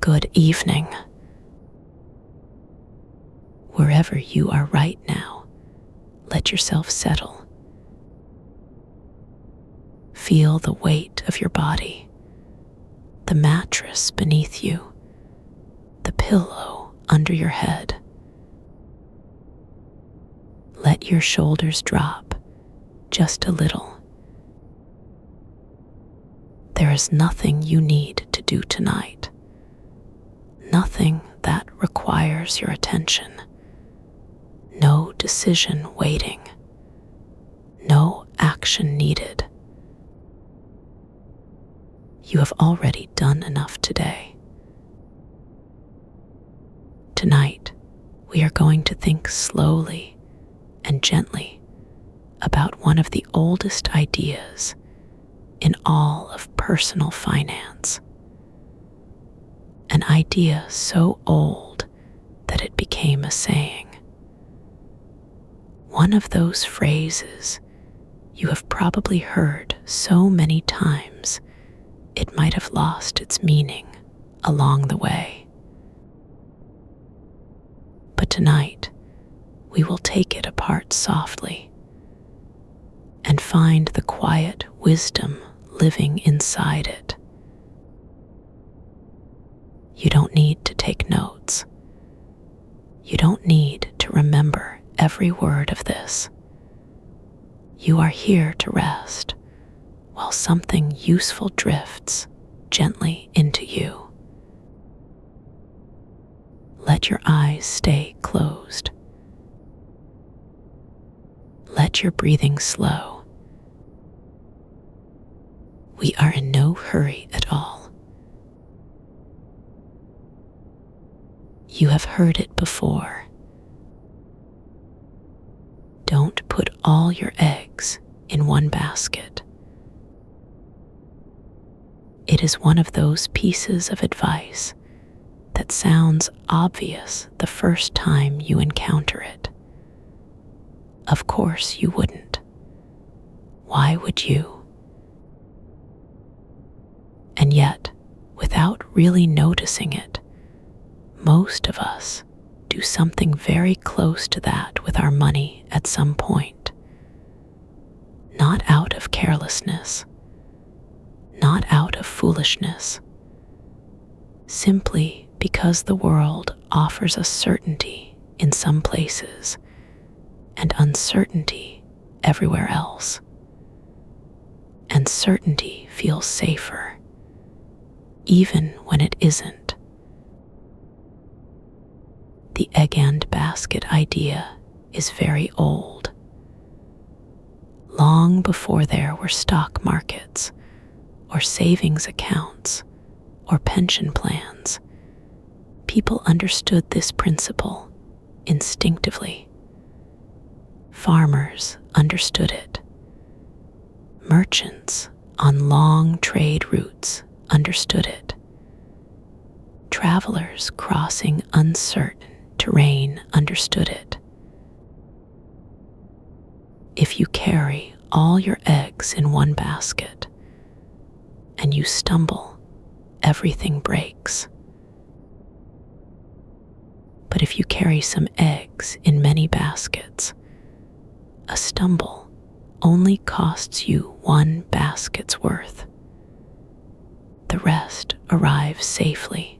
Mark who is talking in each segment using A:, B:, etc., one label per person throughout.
A: Good evening. Wherever you are right now, let yourself settle. Feel the weight of your body, the mattress beneath you, the pillow under your head. Let your shoulders drop just a little. There is nothing you need to do tonight. Nothing that requires your attention. No decision waiting. No action needed. You have already done enough today. Tonight, we are going to think slowly and gently about one of the oldest ideas in all of personal finance. An idea so old that it became a saying. One of those phrases you have probably heard so many times it might have lost its meaning along the way. But tonight, we will take it apart softly and find the quiet wisdom living inside it. You don't need to take notes. You don't need to remember every word of this. You are here to rest while something useful drifts gently into you. Let your eyes stay closed. Let your breathing slow. We are in no hurry at all. You have heard it before. Don't put all your eggs in one basket. It is one of those pieces of advice that sounds obvious the first time you encounter it. Of course you wouldn't. Why would you? And yet, without really noticing it, most of us do something very close to that with our money at some point. Not out of carelessness, not out of foolishness, simply because the world offers us certainty in some places and uncertainty everywhere else. And certainty feels safer, even when it isn't. The egg and basket idea is very old. Long before there were stock markets, or savings accounts, or pension plans, people understood this principle instinctively. Farmers understood it. Merchants on long trade routes understood it. Travelers crossing uncertain terrain understood it. If you carry all your eggs in one basket and you stumble, everything breaks. But if you carry some eggs in many baskets, a stumble only costs you one basket's worth. The rest arrives safely.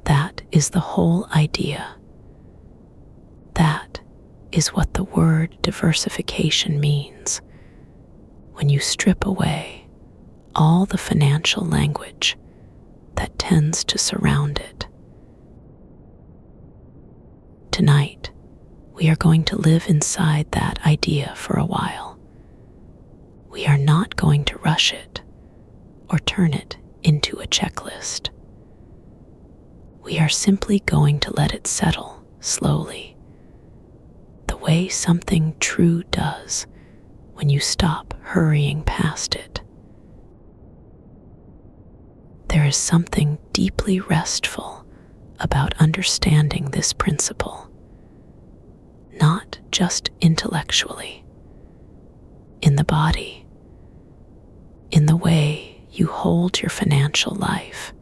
A: That is the whole idea. That is what the word diversification means when you strip away all the financial language that tends to surround it. Tonight, we are going to live inside that idea for a while. We are not going to rush it or turn it into a checklist. We are simply going to let it settle slowly, the way something true does when you stop hurrying past it. There is something deeply restful about understanding this principle, not just intellectually, in the body, in the way you hold your financial life,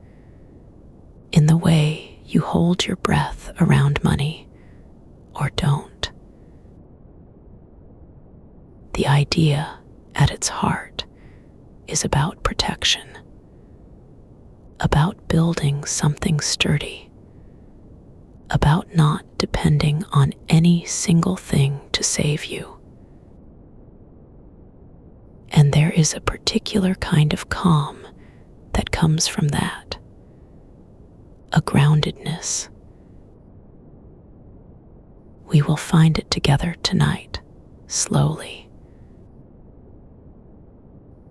A: in the way you hold your breath around money or don't. The idea at its heart is about protection, about building something sturdy, about not depending on any single thing to save you. And there is a particular kind of calm that comes from that, a groundedness. We will find it together tonight, slowly.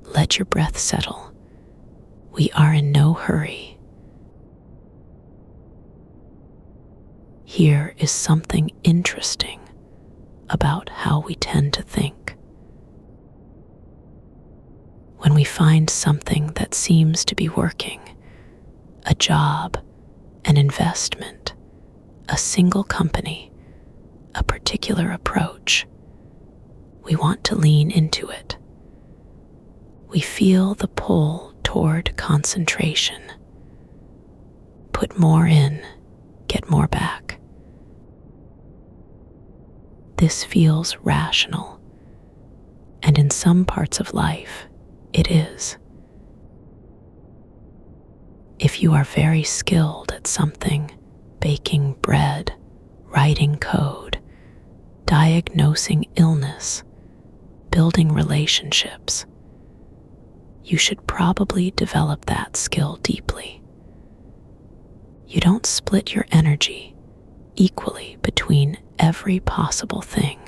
A: Let your breath settle. We are in no hurry. Here is something interesting about how we tend to think. When we find something that seems to be working, a job, an investment, a single company, a particular approach, we want to lean into it. We feel the pull toward concentration. Put more in, get more back. This feels rational, and in some parts of life, it is. If you are very skilled at something, baking bread, writing code, diagnosing illness, building relationships, you should probably develop that skill deeply. You don't split your energy equally between every possible thing.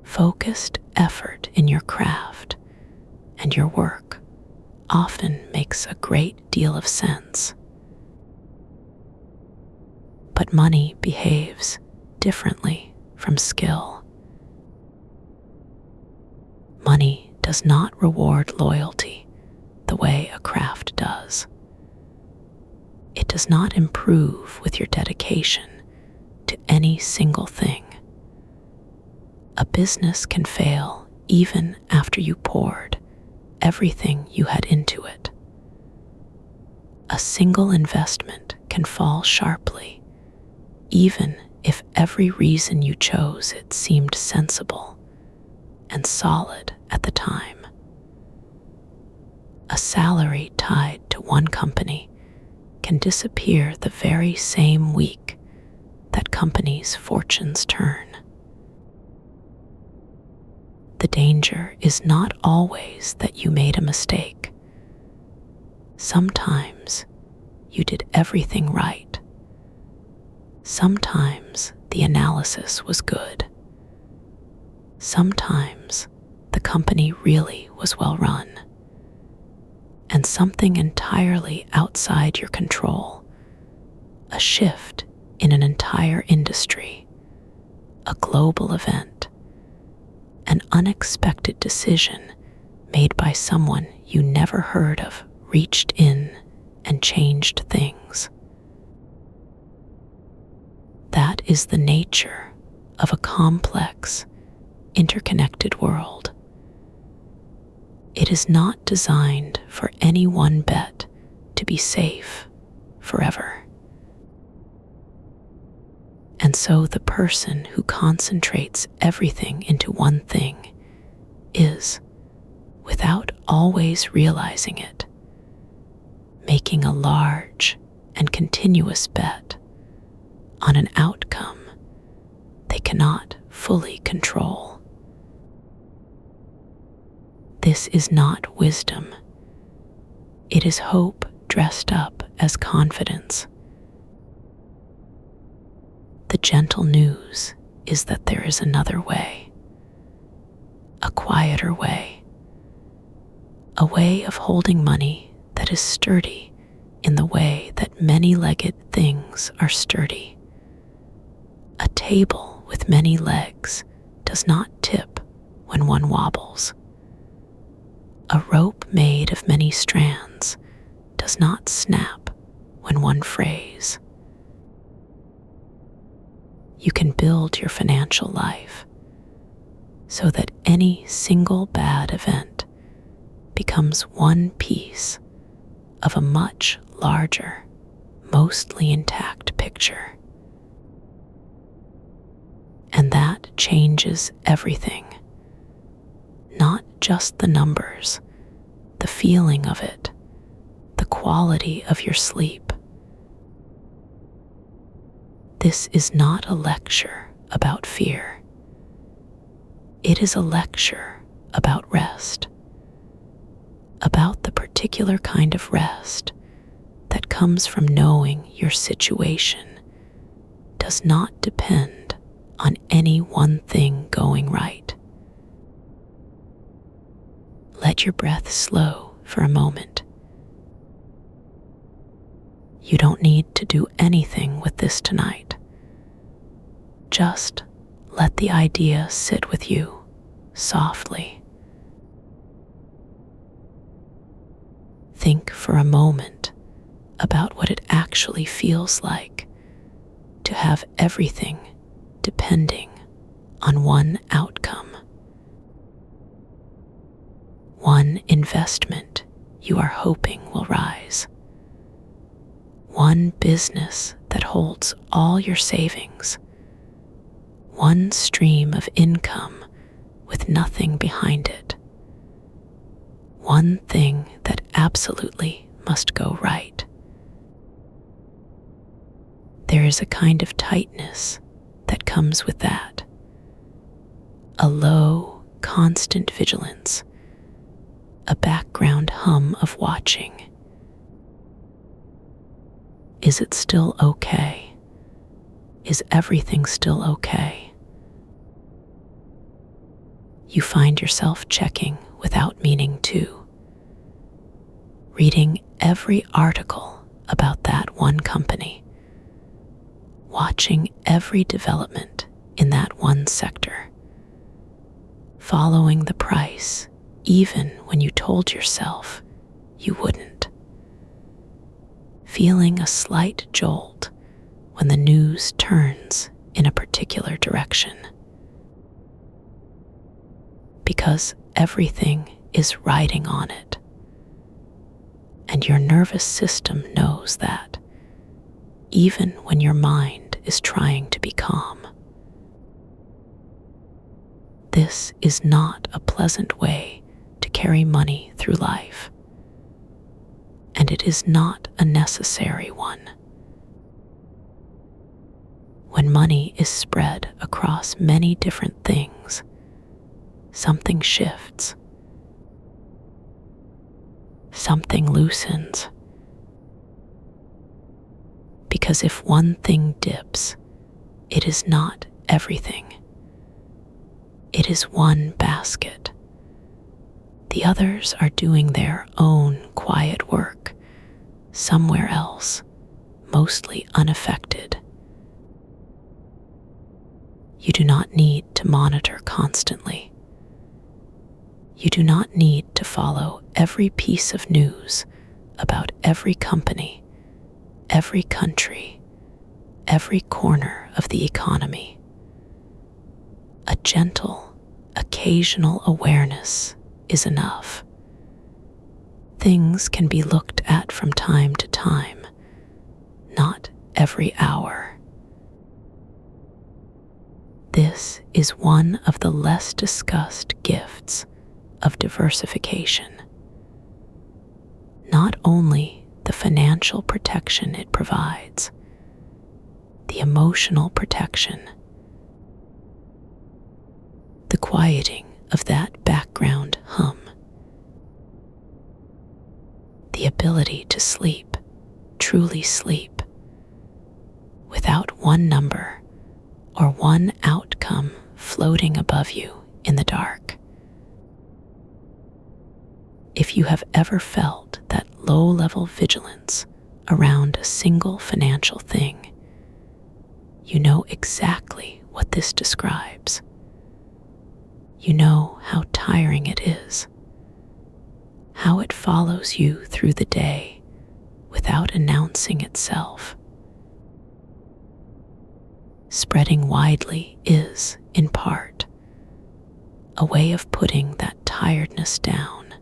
A: Focused effort in your craft and your work often makes a great deal of sense. But money behaves differently from skill. Money does not reward loyalty the way a craft does. It does not improve with your dedication to any single thing. A business can fail even after you poured everything you had into it. A single investment can fall sharply, even if every reason you chose it seemed sensible and solid at the time. A salary tied to one company can disappear the very same week that company's fortunes turn. The danger is not always that you made a mistake. Sometimes you did everything right. Sometimes the analysis was good. Sometimes the company really was well run. And something entirely outside your control, a shift in an entire industry, a global event, an unexpected decision made by someone you never heard of, reached in and changed things. That is the nature of a complex, interconnected world. It is not designed for any one bet to be safe forever. And so the person who concentrates everything into one thing is, without always realizing it, making a large and continuous bet on an outcome they cannot fully control. This is not wisdom. It is hope dressed up as confidence. The gentle news is that there is another way, a quieter way, a way of holding money that is sturdy in the way that many-legged things are sturdy. A table with many legs does not tip when one wobbles. A rope made of many strands does not snap when one frays. You can build your financial life so that any single bad event becomes one piece of a much larger, mostly intact picture. And that changes everything. Not just the numbers, the feeling of it, the quality of your sleep. This is not a lecture about fear. It is a lecture about rest, about the particular kind of rest that comes from knowing your situation does not depend on any one thing going right. Let your breath slow for a moment. You don't need to do anything with this tonight. Just let the idea sit with you softly. Think for a moment about what it actually feels like to have everything depending on one outcome. One investment you are hoping will rise. One business that holds all your savings. One stream of income with nothing behind it. One thing that absolutely must go right. There is a kind of tightness that comes with that. A low, constant vigilance. A background hum of watching. Is it still okay? Is everything still okay? You find yourself checking without meaning to. Reading every article about that one company. Watching every development in that one sector. Following the price even when you told yourself you wouldn't. Feeling a slight jolt when the news turns in a particular direction. Because everything is riding on it. And your nervous system knows that, even when your mind is trying to be calm. This is not a pleasant way to carry money through life, and it is not a necessary one. When money is spread across many different things, something shifts, something loosens. Because if one thing dips, it is not everything. It is one basket. The others are doing their own quiet work, somewhere else, mostly unaffected. You do not need to monitor constantly. You do not need to follow every piece of news about every company, every country, every corner of the economy. A gentle, occasional awareness is enough. Things can be looked at from time to time, not every hour. This is one of the less discussed gifts of diversification. Not only the financial protection it provides, the emotional protection, the quieting of that background hum, the ability to sleep, truly sleep, without one number or one outcome floating above you in the dark. If you have ever felt that low-level vigilance around a single financial thing, you know exactly what this describes. You know how tiring it is, how it follows you through the day without announcing itself. Spreading widely is, in part, a way of putting that tiredness down.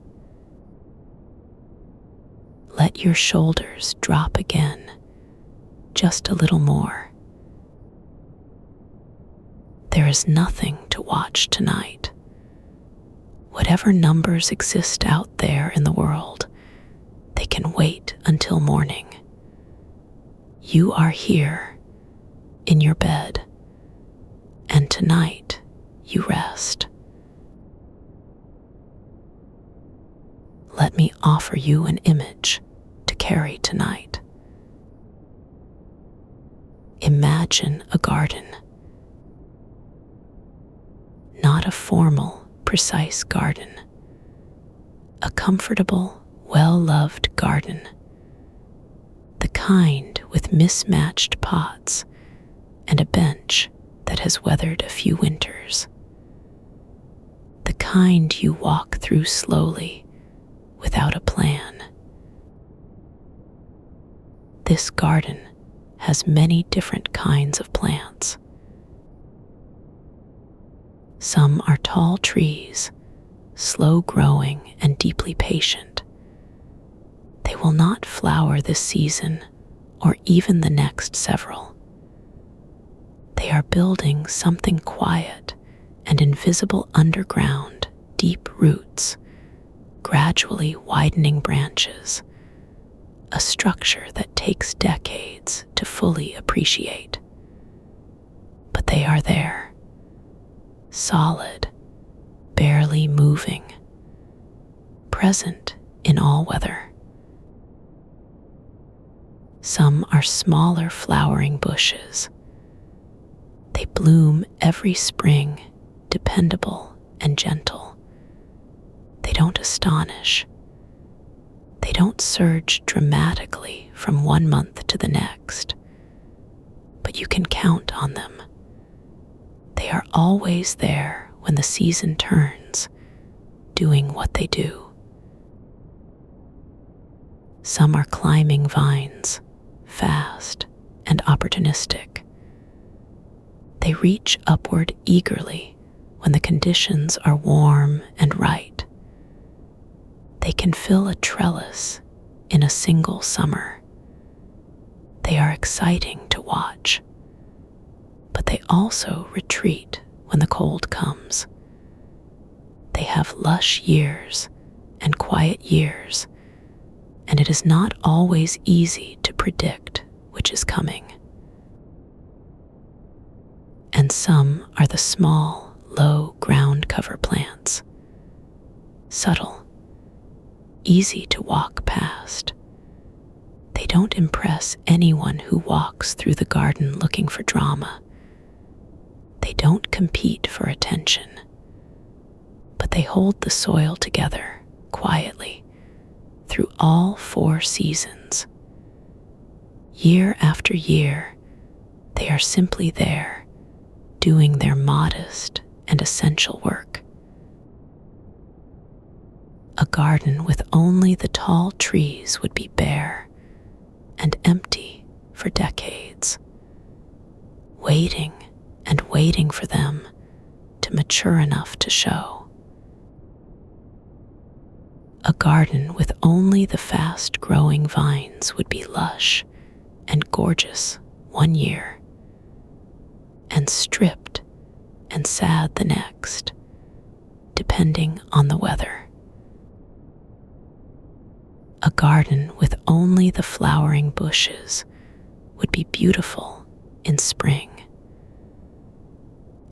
A: Let your shoulders drop again, just a little more. There is nothing to watch tonight. Whatever numbers exist out there in the world, they can wait until morning. You are here, in your bed, and tonight you rest. Let me offer you an image to carry tonight. Imagine a garden. Not a formal, precise garden. A comfortable, well-loved garden. The kind with mismatched pots and a bench that has weathered a few winters. The kind you walk through slowly, without a plan. This garden has many different kinds of plants. Some are tall trees, slow growing and deeply patient. They will not flower this season or even the next several. They are building something quiet and invisible underground, deep roots, gradually widening branches, a structure that takes decades to fully appreciate. But they are there, solid, barely moving, present in all weather. Some are smaller flowering bushes. They bloom every spring, dependable and gentle. They don't astonish. They don't surge dramatically from one month to the next, but you can count on them. They are always there when the season turns, doing what they do. Some are climbing vines, fast and opportunistic. They reach upward eagerly when the conditions are warm and right. They can fill a trellis in a single summer. They are exciting to watch, but they also retreat when the cold comes. They have lush years and quiet years, and it is not always easy to predict which is coming. And some are the small, low ground cover plants, subtle, easy to walk past. They don't impress anyone who walks through the garden looking for drama. They don't compete for attention, but they hold the soil together quietly through all 4 seasons. Year after year, they are simply there, doing their modest and essential work. A garden with only the tall trees would be bare and empty for decades, waiting and waiting for them to mature enough to show. A garden with only the fast-growing vines would be lush and gorgeous one year, and stripped and sad the next, depending on the weather. A garden with only the flowering bushes would be beautiful in spring,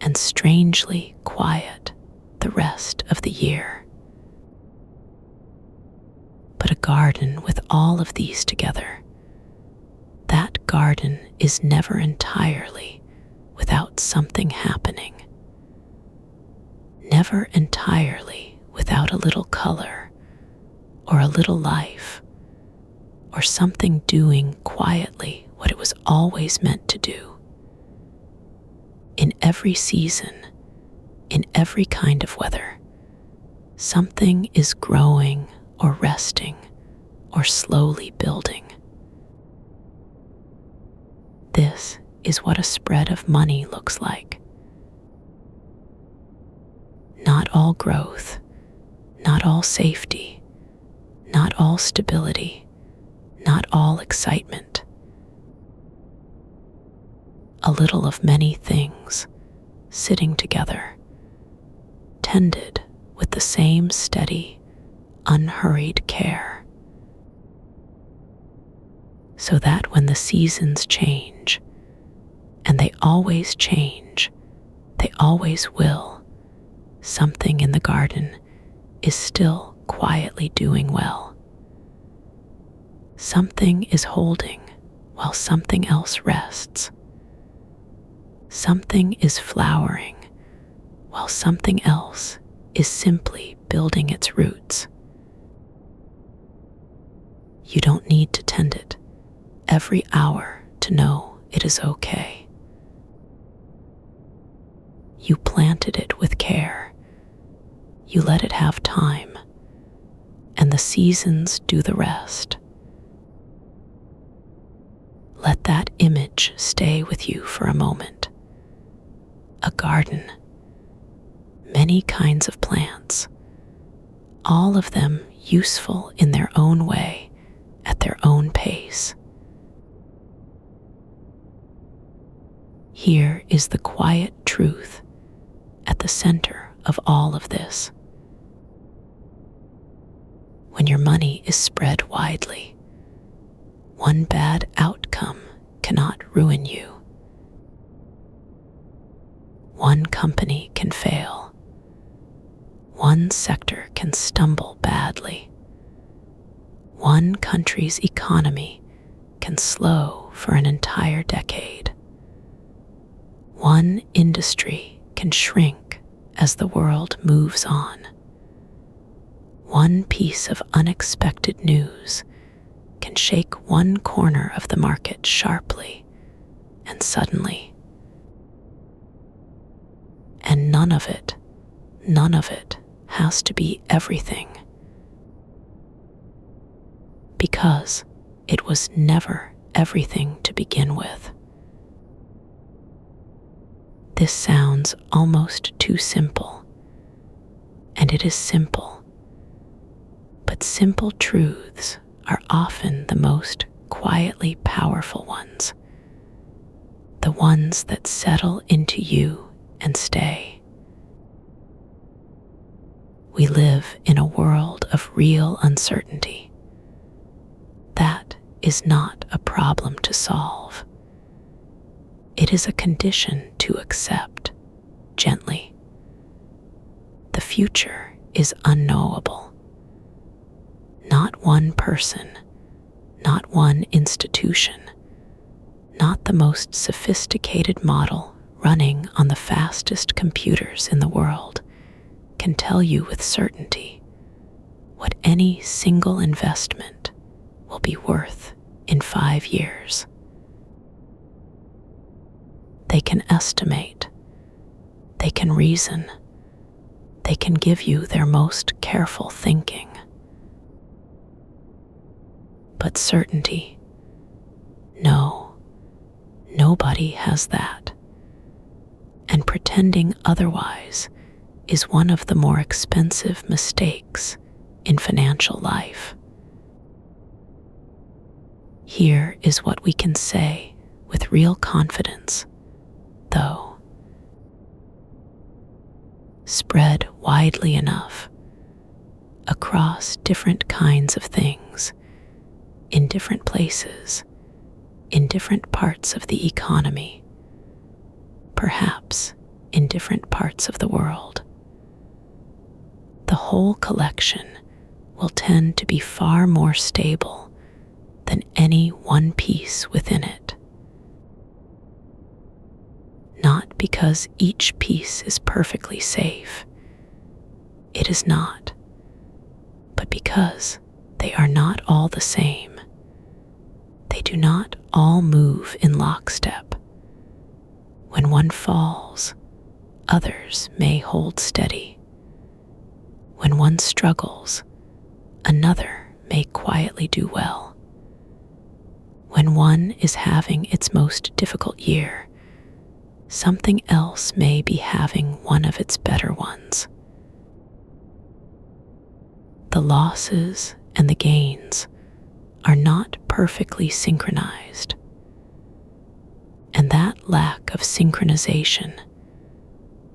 A: and strangely quiet the rest of the year. But a garden with all of these together, that garden is never entirely without something happening. Never entirely without a little color, or a little life, or something doing quietly what it was always meant to do. In every season, in every kind of weather, something is growing or resting or slowly building. This is what a spread of money looks like. Not all growth, not all safety, not all stability, not all excitement. A little of many things sitting together, tended with the same steady, unhurried care, so that when the seasons change, and they always change, they always will, something in the garden is still quietly doing well. Something is holding while something else rests. Something is flowering while something else is simply building its roots. You don't need to tend it every hour to know it is okay. You planted it with care. You let it have time, and the seasons do the rest. Let that image stay with you for a moment. A garden, many kinds of plants, all of them useful in their own way, at their own pace. Here is the quiet truth at the center of all of this. When your money is spread widely, one bad outcome cannot ruin you. One company can fail. One sector can stumble badly. One country's economy can slow for an entire decade. One industry can shrink as the world moves on. One piece of unexpected news can shake one corner of the market sharply and suddenly. And none of it has to be everything, because it was never everything to begin with. This sounds almost too simple, and it is simple, but simple truths are often the most quietly powerful ones, the ones that settle into you and stay. We live in a world of real uncertainty. That is not a problem to solve. It is a condition to accept gently. The future is unknowable. Not one person, not one institution, not the most sophisticated model running on the fastest computers in the world can tell you with certainty what any single investment will be worth in 5 years. They can estimate, they can reason, they can give you their most careful thinking. But certainty, no, nobody has that. And pretending otherwise is one of the more expensive mistakes in financial life. Here is what we can say with real confidence, though. Spread widely enough across different kinds of things, in different places, in different parts of the economy, perhaps in different parts of the world. The whole collection will tend to be far more stable than any one piece within it. Not because each piece is perfectly safe. It is not. But because they are not all the same. They do not all move in lockstep. When one falls, others may hold steady. When one struggles, another may quietly do well. When one is having its most difficult year, something else may be having one of its better ones. The losses and the gains are not perfectly synchronized. And that lack of synchronization,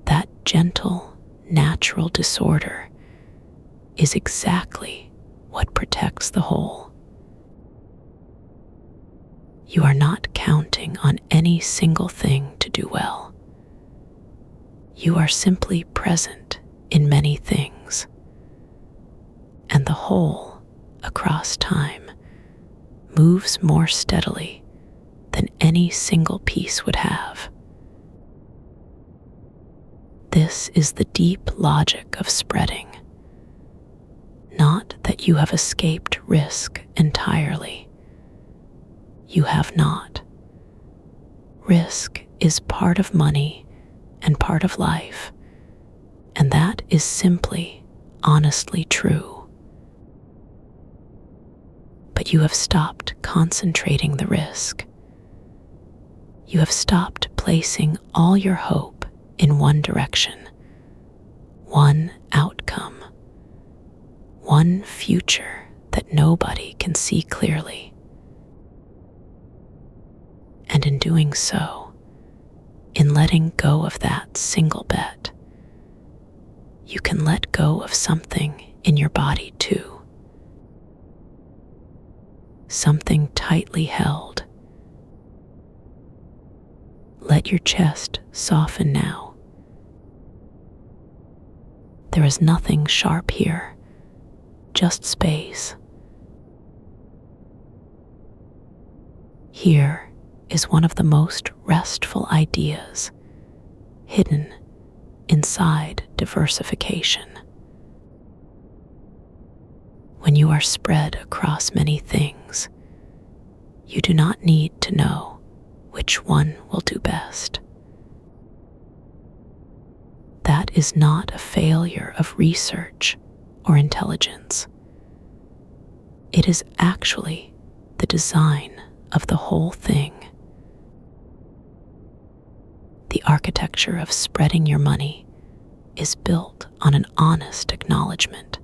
A: that gentle, natural disorder, is exactly what protects the whole. You are not counting on any single thing to do well. You are simply present in many things, and the whole, across time, moves more steadily than any single piece would have. This is the deep logic of spreading. Not that you have escaped risk entirely. You have not. Risk is part of money and part of life, and that is simply, honestly true. But you have stopped concentrating the risk. You have stopped placing all your hope in one direction, one outcome, one future that nobody can see clearly. And in doing so, in letting go of that single bet, you can let go of something in your body too. Something tightly held. Let your chest soften now. There is nothing sharp here, just space. Here is one of the most restful ideas hidden inside diversification. When you are spread across many things, you do not need to know which one will do best. That is not a failure of research or intelligence. It is actually the design of the whole thing. The architecture of spreading your money is built on an honest acknowledgement.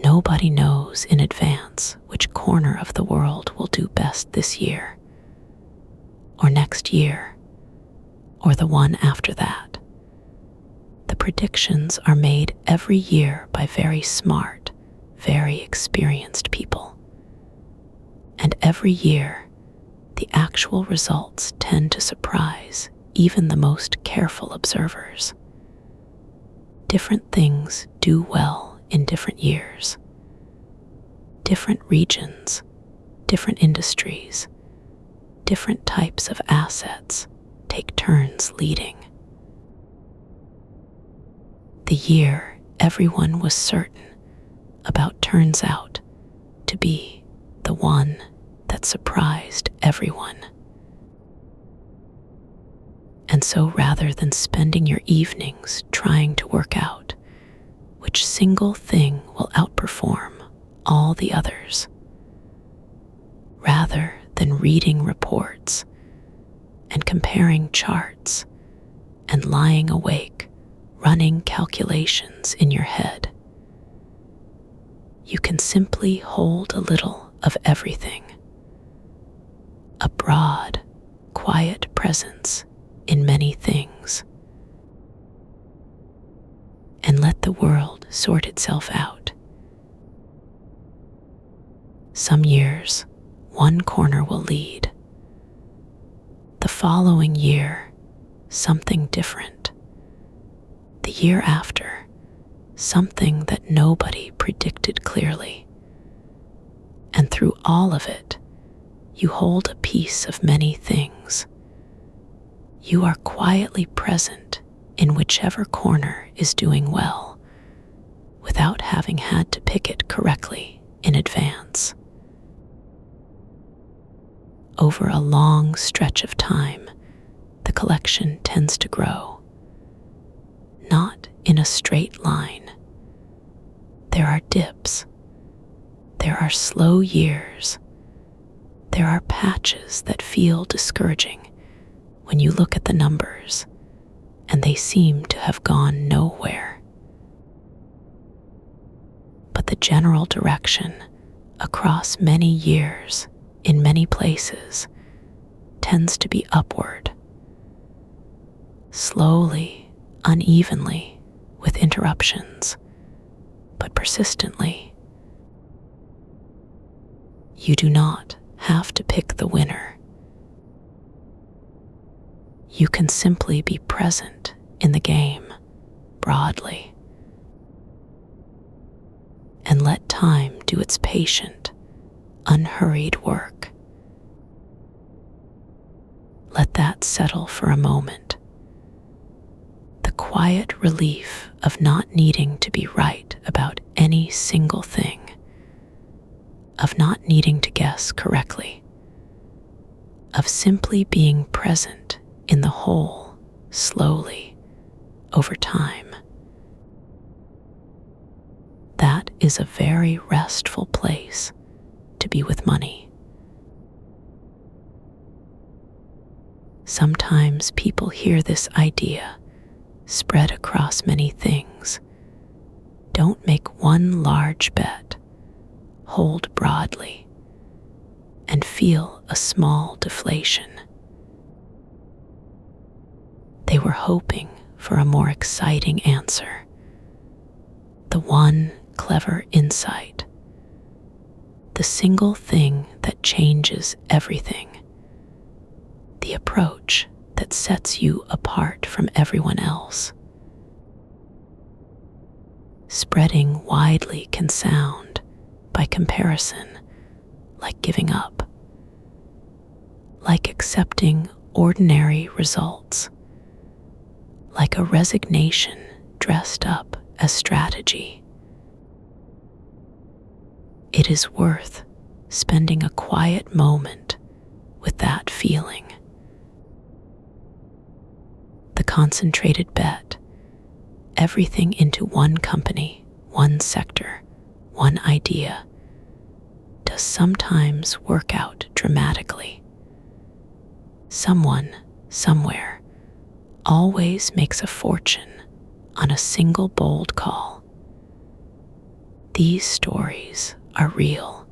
A: Nobody knows in advance which corner of the world will do best this year, or next year, or the one after that. The predictions are made every year by very smart, very experienced people. And every year, the actual results tend to surprise even the most careful observers. Different things do well in different years. Different regions, different industries, different types of assets take turns leading. The year everyone was certain about turns out to be the one that surprised everyone. And so rather than spending your evenings trying to work out which single thing will outperform all the others, rather than reading reports and comparing charts and lying awake running calculations in your head, you can simply hold a little of everything. A broad, quiet presence in many things. And let the world sort itself out. Some years, one corner will lead. The following year, something different. The year after, something that nobody predicted clearly. And through all of it, you hold a piece of many things. You are quietly present in whichever corner is doing well, without having had to pick it correctly in advance. Over a long stretch of time, the collection tends to grow. Not in a straight line. There are dips. There are slow years. There are patches that feel discouraging when you look at the numbers, and they seem to have gone nowhere. But the general direction across many years in many places tends to be upward, slowly, unevenly, with interruptions, but persistently. You do not have to pick the winner. You can simply be present in the game broadly and let time do its patient, unhurried work. Let that settle for a moment. The quiet relief of not needing to be right about any single thing, of not needing to guess correctly, of simply being present in the whole, slowly, over time. That is a very restful place to be with money. Sometimes people hear this idea spread across many things. Don't make one large bet. Hold broadly and feel a small deflation. They were hoping for a more exciting answer, the one clever insight, the single thing that changes everything, the approach that sets you apart from everyone else. Spreading widely can sound, by comparison, like giving up, like accepting ordinary results, like a resignation dressed up as strategy. It is worth spending a quiet moment with that feeling. The concentrated bet, everything into one company, one sector, one idea, does sometimes work out dramatically. Someone, somewhere, always makes a fortune on a single bold call. These stories are real.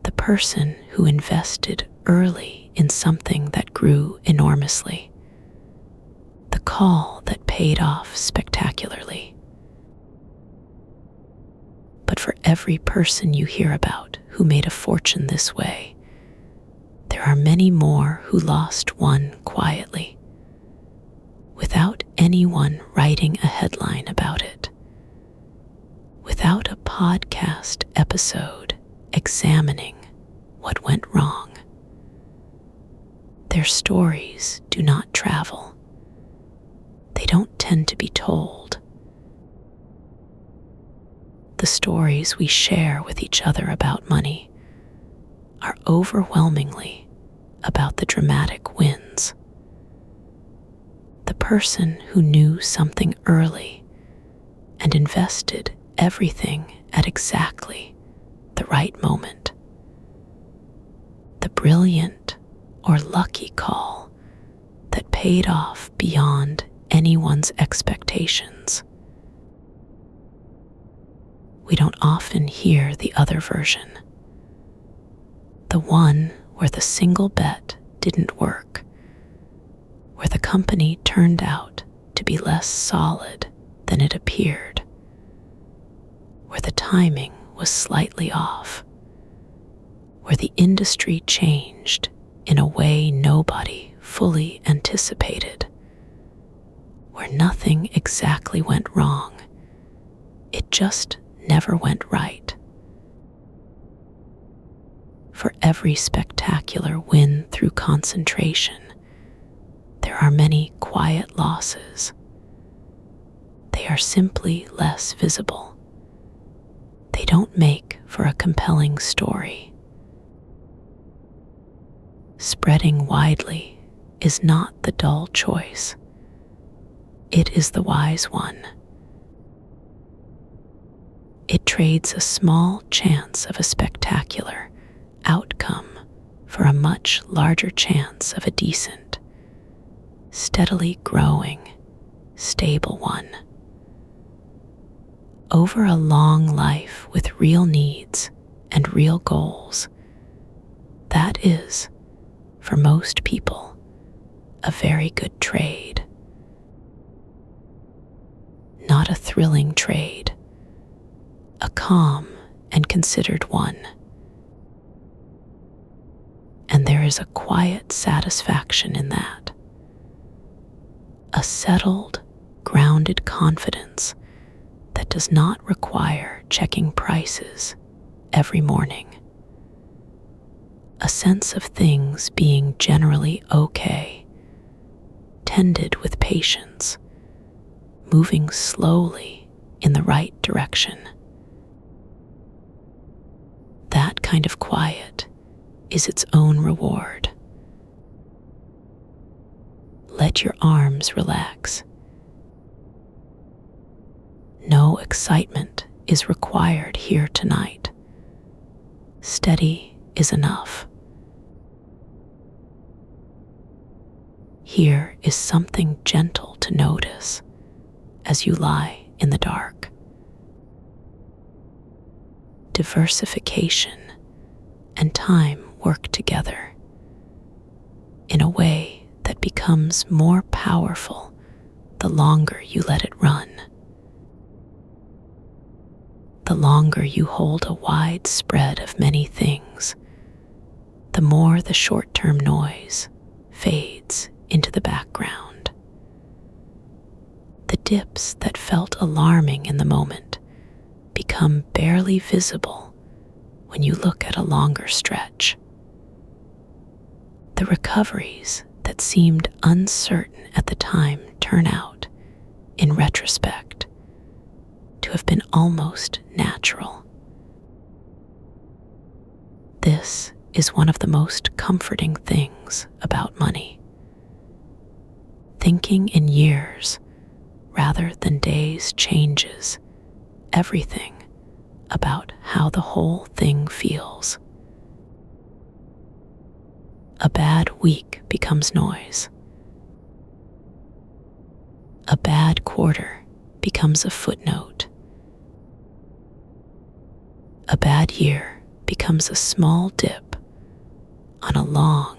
A: The person who invested early in something that grew enormously, the call that paid off spectacularly. But for every person you hear about who made a fortune this way, there are many more who lost one quietly, without anyone writing a headline about it, without a podcast episode examining what went wrong. Their stories do not travel. They don't tend to be told. The stories we share with each other about money are overwhelmingly about the dramatic wins. The person who knew something early and invested everything at exactly the right moment. The brilliant or lucky call that paid off beyond anyone's expectations. We don't often hear the other version, the one where the single bet didn't work, where the company turned out to be less solid than it appeared, where the timing was slightly off, where the industry changed in a way nobody fully anticipated, where nothing exactly went wrong. It just never went right. For every spectacular win through concentration, there are many quiet losses. They are simply less visible. They don't make for a compelling story. Spreading widely is not the dull choice. It is the wise one. It trades a small chance of a spectacular outcome for a much larger chance of a decent, steadily growing, stable one. Over a long life with real needs and real goals, that is, for most people, a very good trade. Not a thrilling trade, a calm and considered one. And there is a quiet satisfaction in that. A settled, grounded confidence that does not require checking prices every morning. A sense of things being generally okay, tended with patience, moving slowly in the right direction. That kind of quiet is its own reward. Let your arms relax. No excitement is required here tonight. Steady is enough. Here is something gentle to notice as you lie in the dark. Diversification and time work together in a way that becomes more powerful the longer you let it run. The longer you hold a wide spread of many things, the more the short-term noise fades into the background. The dips that felt alarming in the moment become barely visible when you look at a longer stretch. The recoveries that seemed uncertain at the time turn out, in retrospect, to have been almost natural. This is one of the most comforting things about money. Thinking in years rather than days changes everything about how the whole thing feels. A bad week becomes noise. A bad quarter becomes a footnote. A bad year becomes a small dip on a long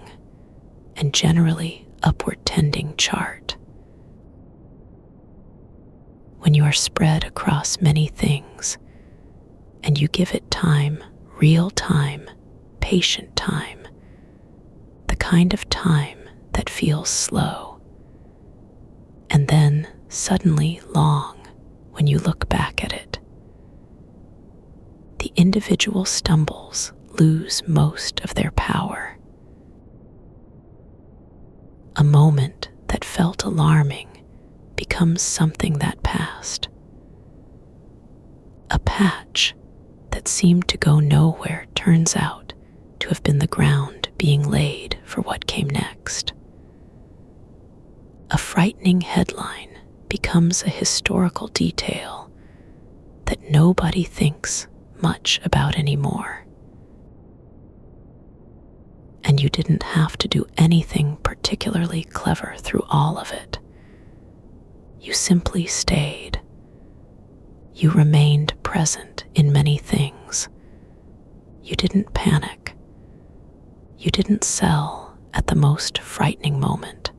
A: and generally upward tending chart. When you are spread across many things and you give it time, real time, patient time, the kind of time that feels slow, and then suddenly long when you look back at it. The individual stumbles lose most of their power. A moment that felt alarming becomes something that passed. A patch that seemed to go nowhere turns out to have been the ground being laid for what came next. A frightening headline becomes a historical detail that nobody thinks much about anymore. And you didn't have to do anything particularly clever through all of it. You simply stayed. You remained present in many things. You didn't panic. You didn't sell at the most frightening moment.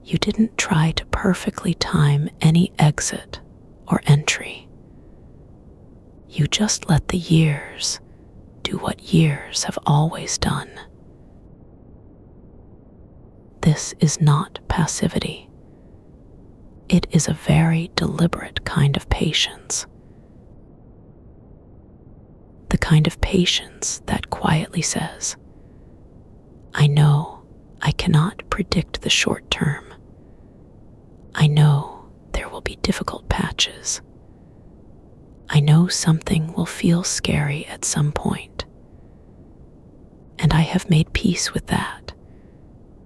A: You didn't try to perfectly time any exit or entry. You just let the years do what years have always done. This is not passivity. It is a very deliberate kind of patience. The kind of patience that quietly says, I know I cannot predict the short term. I know there will be difficult patches. I know something will feel scary at some point. And I have made peace with that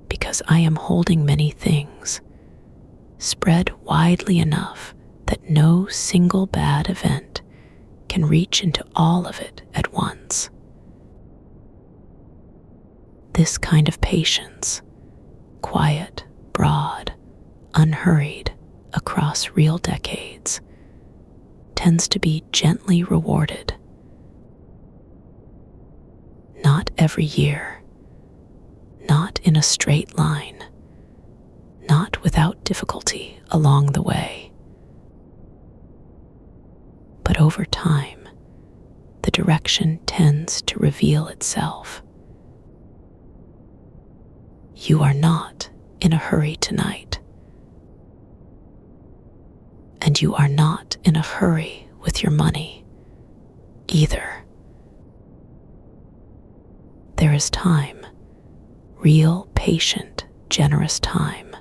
A: because I am holding many things, spread widely enough that no single bad event can reach into all of it at once. This kind of patience, quiet, broad, unhurried across real decades, tends to be gently rewarded. Not every year, not in a straight line, not without difficulty along the way. But over time, the direction tends to reveal itself. You are not in a hurry tonight, and you are not in a hurry with your money either. There is time, real, patient, generous time.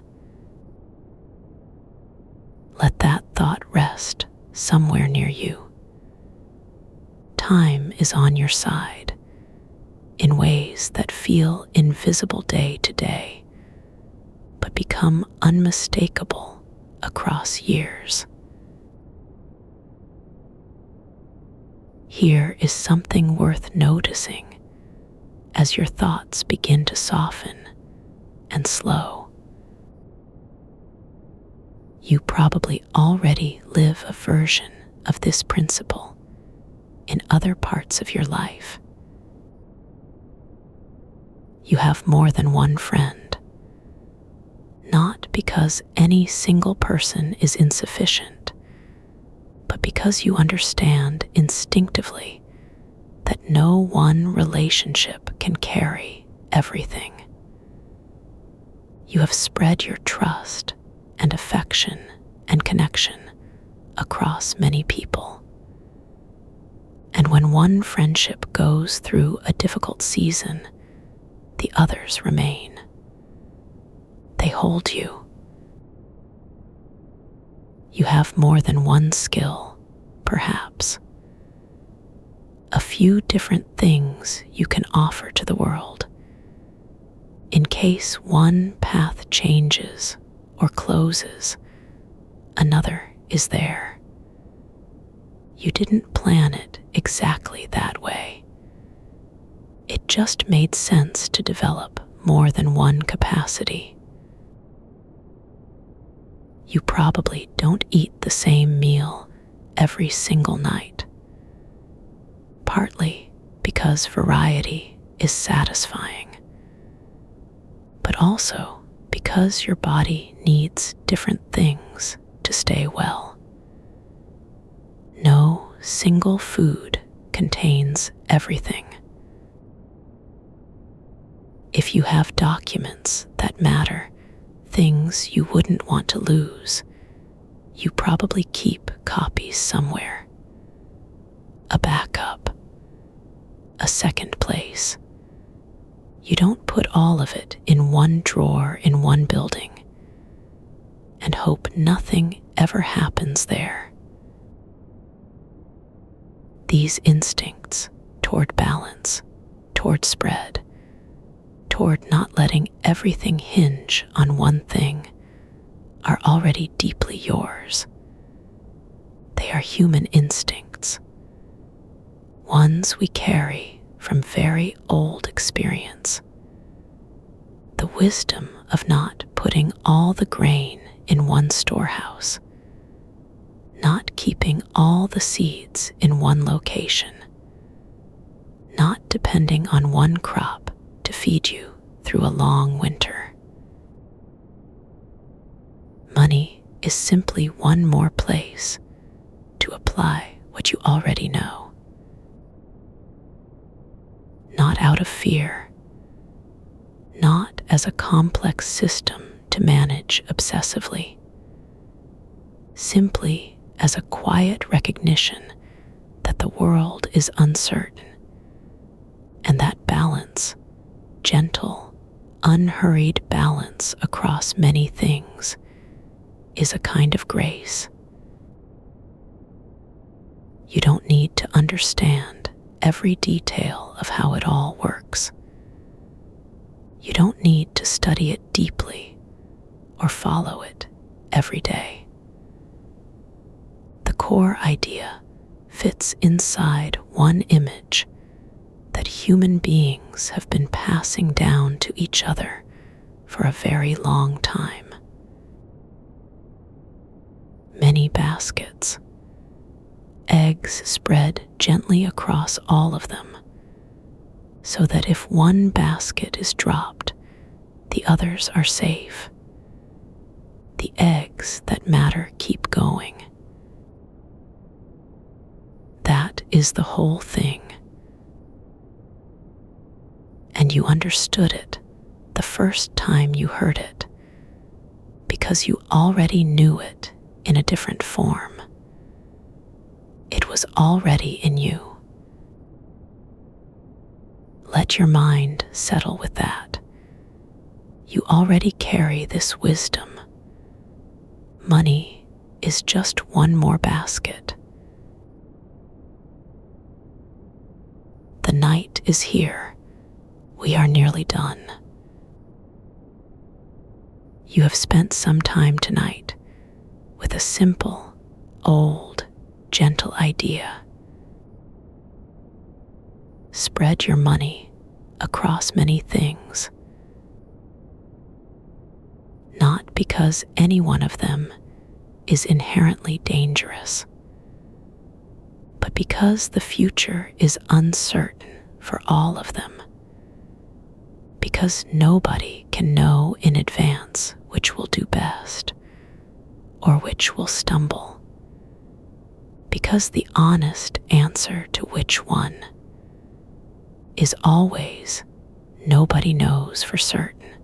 A: Let that thought rest somewhere near you. Time is on your side in ways that feel invisible day to day, but become unmistakable across years. Here is something worth noticing as your thoughts begin to soften and slow. You probably already live a version of this principle in other parts of your life. You have more than one friend, not because any single person is insufficient, but because you understand instinctively that no one relationship can carry everything. You have spread your trust and affection and connection across many people. And when one friendship goes through a difficult season, the others remain. They hold you. You have more than one skill, perhaps. A few different things you can offer to the world. In case one path changes or closes, another is there. You didn't plan it exactly that way. It just made sense to develop more than one capacity. You probably don't eat the same meal every single night, partly because variety is satisfying, but also because your body needs different things to stay well. No single food contains everything. If you have documents that matter, things you wouldn't want to lose, you probably keep copies somewhere. A backup, a second place. You don't put all of it in one drawer in one building and hope nothing ever happens there. These instincts toward balance, toward spread, toward not letting everything hinge on one thing are already deeply yours. They are human instincts, ones we carry from very old experience. The wisdom of not putting all the grain in one storehouse, not keeping all the seeds in one location, not depending on one crop to feed you through a long winter. Money is simply one more place to apply what you already know. Not out of fear, not as a complex system to manage obsessively, simply as a quiet recognition that the world is uncertain and that balance, gentle, unhurried balance across many things, is a kind of grace. You don't need to understand every detail of how it all works. You don't need to study it deeply or follow it every day. The core idea fits inside one image that human beings have been passing down to each other for a very long time. Many baskets, eggs spread gently across all of them, so that if one basket is dropped, the others are safe. The eggs that matter keep going. That is the whole thing. And you understood it the first time you heard it, because you already knew it in a different form. It was already in you. Let your mind settle with that. You already carry this wisdom. Money is just one more basket. The night is here. We are nearly done. You have spent some time tonight with a simple, old, gentle idea. Spread your money across many things, not because any one of them is inherently dangerous, but because the future is uncertain for all of them, because nobody can know in advance which will do best or which will stumble, because the honest answer to which one is always nobody knows for certain,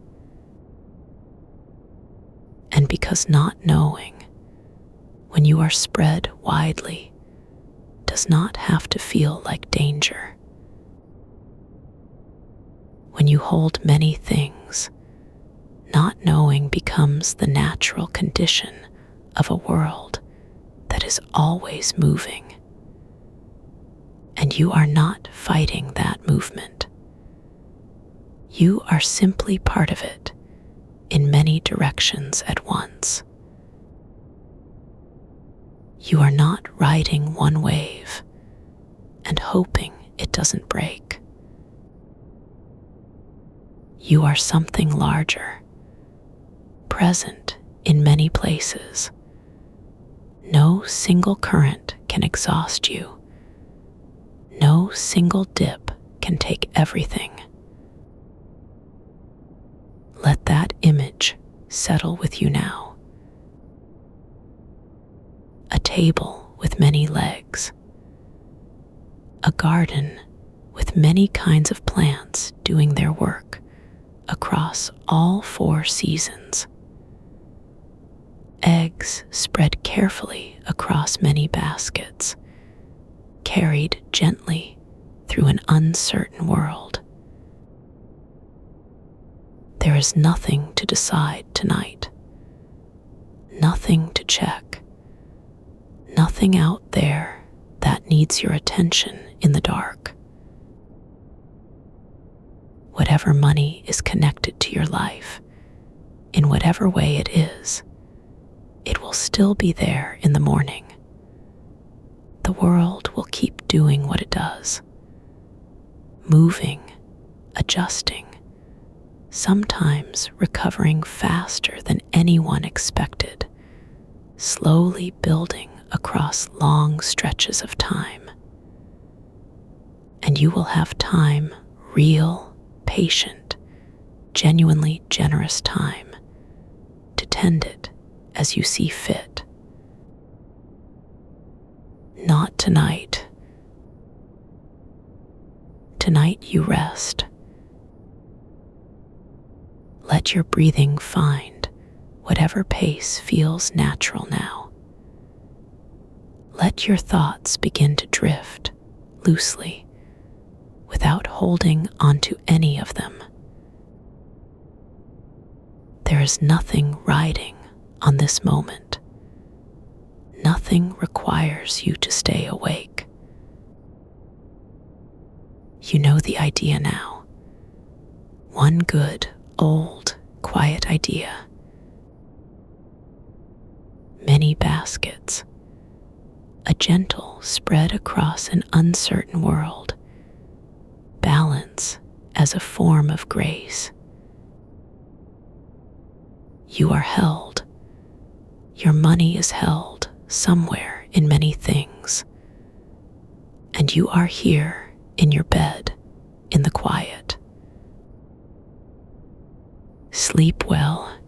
A: and because not knowing when you are spread widely does not have to feel like danger. When you hold many things, not knowing becomes the natural condition of a world that is always moving. And you are not fighting that movement. You are simply part of it in many directions at once. You are not riding one wave and hoping it doesn't break. You are something larger, present in many places. No single current can exhaust you. No single dip can take everything. Let that image settle with you now. A table with many legs. A garden with many kinds of plants doing their work across all 4 seasons. Eggs spread carefully across many baskets, carried gently through an uncertain world. There is nothing to decide tonight, nothing to check, nothing out there that needs your attention in the dark. Whatever money is connected to your life, in whatever way it will still be there in the morning. The world will keep doing what it does, moving, adjusting, sometimes recovering faster than anyone expected, slowly building across long stretches of time. And you will have time, real, patient, genuinely generous time, to tend it as you see fit. Not tonight. Tonight you rest. Let your breathing find whatever pace feels natural now. Let your thoughts begin to drift loosely without holding onto any of them. There is nothing riding on this moment. Nothing requires you to stay awake. You know the idea now. One good, old, quiet idea. Many baskets. A gentle spread across an uncertain world. Balance as a form of grace. You are held. Your money is held somewhere in many things. And you are here in your bed in the quiet. sleep well